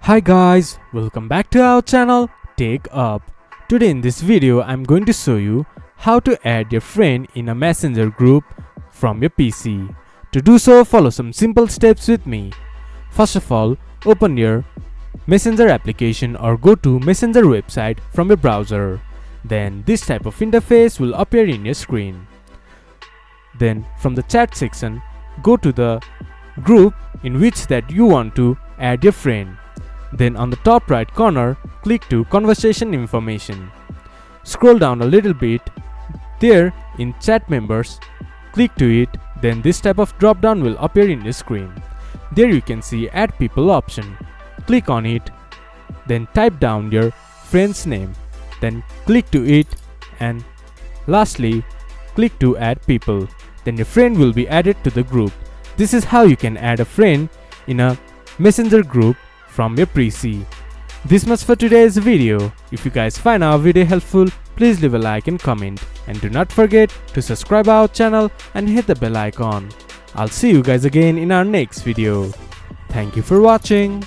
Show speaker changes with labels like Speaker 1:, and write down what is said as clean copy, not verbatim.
Speaker 1: Hi guys, welcome back to our channel TechUp. Today in this video I'm going to show you how to add your friend in a messenger group from your PC. To do so, follow some simple steps with me. First of all, open your messenger application or go to messenger website from your browser. Then this type of interface will appear in your screen. Then from the chat section, go to the group in which that you want to add your friend. Then on the top right corner, click to conversation information. Scroll down a little bit. There in chat members, click to it. Then this type of drop down will appear in your screen. There you can see add people option. Click on it. Then type down your friend's name. Then click to it, and lastly click to add people. Then your friend will be added to the group. This is how you can add a friend in a messenger group from your PC. This much for today's video. If you guys find our video helpful, please leave a like and comment, and do not forget to subscribe our channel and hit the bell icon. I'll see you guys again in our next video. Thank you for watching.